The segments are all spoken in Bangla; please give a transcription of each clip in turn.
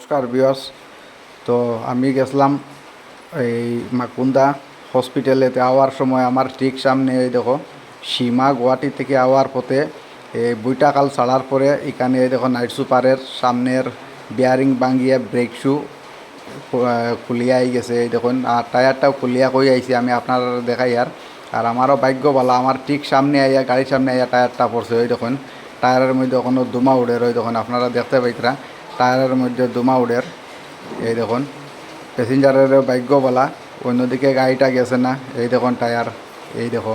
নমস্কার ভিউয়ার্স। তো আমি গেছিলাম এই মাকুন্দা হসপিটালেতে আওয়ার সময় আমার ঠিক সামনে এই দেখো সীমা গুয়াহাটি থেকে আওয়ার পথে এই বুইটাকাল ছাড়ার পরে এখানে এই দেখো নাইট সুপারের সামনের বিয়ারিং ভাঙ্গিয়ে ব্রেক শু খুলিয়া আই গেছে। এই দেখুন আর টায়ারটাও খুলিয়া কই আইছি আমি আপনার দেখাই আর আমারও ভাগ্য ভালো, আমার ঠিক সামনে আইয়া গাড়ির সামনে আইয়া টায়ারটা পড়ছে। ওই দেখুন টায়ারের মধ্যে কোনো দুমা উড়ের, ওই দেখুন আপনারা দেখতে পাইতরা টায়ারের মধ্যে দুমা উড়ের। এই দেখুন প্যাসেঞ্জারেরও ভাগ্য বলা, অন্যদিকে গাড়িটা গেছে না। এই দেখুন টায়ার, এই দেখো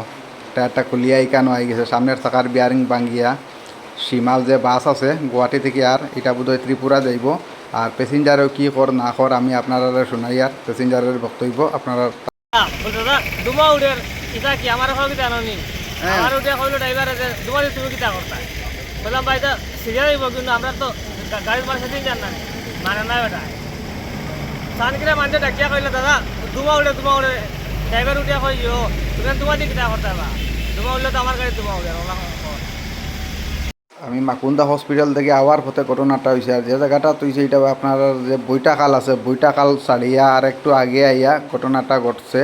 টায়ারটা খুলিয়া কেন আই গেছে। সামনের চাকার বিয়ারিং ভাঙ্গিয়া সীমাল যে বাস আছে গুয়াহাটি থেকে আর এটা বোধহয় ত্রিপুরা যাইব। আর প্যাসেঞ্জারেও কী কর না কর আমি আপনারা শোনাই আর প্যাসেঞ্জারের বক্তব্য আপনারা। দাদা দুমা উঠে ইটা কি আমার হল কিটা আনি আমার উঠে কইলো ড্রাইভারে যে দুমা দিয়ে তুমি কিটা করতা বললাম ভাই এটা সিরিয়াল হইব কিন্তু আমরা তো গাড়ির মাল সেদিন জান না মানে না বেটা সানকিরা মানে ডাকিয়া কইলে দাদা দুমা উঠে ড্রাইভার উঠে কইও তুমি দুমা দিয়ে কিটা করতা বা দুমা উঠলে তো আমার গাড়ি দুমা উঠে আমি মাকুন্দা হসপিটাল থেকে আওয়ার পথে ঘটনাটা হয়েছে। আর যে জায়গাটা তুইছে এটা আপনার যে বৈটাকাল আছে, বৈটাকাল ছাড়িয়া আর একটু আগে আইয়া ঘটনাটা ঘটছে।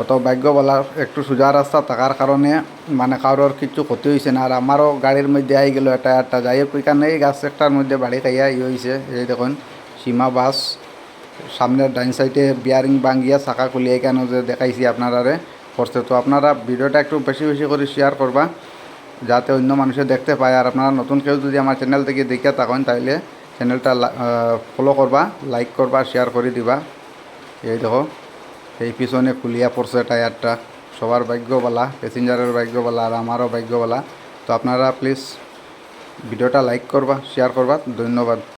অত ভাগ্য বলার একটু সোজা রাস্তা থাকার কারণে মানে কারোর কিছু ক্ষতি হয়েছে না। আর আমারও গাড়ির মধ্যে আই গেল একটা যাই হোক ওইখানে এই গাছ একটার মধ্যে বাড়ি খাইয়া হয়েছে। এই দেখুন সীমা বাস সামনের ডাইন সাইডে বিয়ারিং ভাঙ্গিয়া চাকা খুলিয়ে কেন যে দেখাইছি আপনারারে করছে। তো আপনারা ভিডিওটা একটু বেশি বেশি করে শেয়ার করবা যাতে অন্য মানুষে দেখতে পায়। আর আপনারা নতুন কেউ যদি আমার চ্যানেল থেকে দেখে থাকেন তাইলে চ্যানেলটা ফলো করবা, লাইক করবা, শেয়ার করে দিবা। এই দেখো এই পিছনে খুলিয়া পড়ছে টায়ারটা। সবার ভাগ্যবালা, প্যাসেঞ্জারের ভাগ্যবালা আর আমারও ভাগ্যবালা। তো আপনারা প্লিজ ভিডিওটা লাইক করবা, শেয়ার করবা। ধন্যবাদ।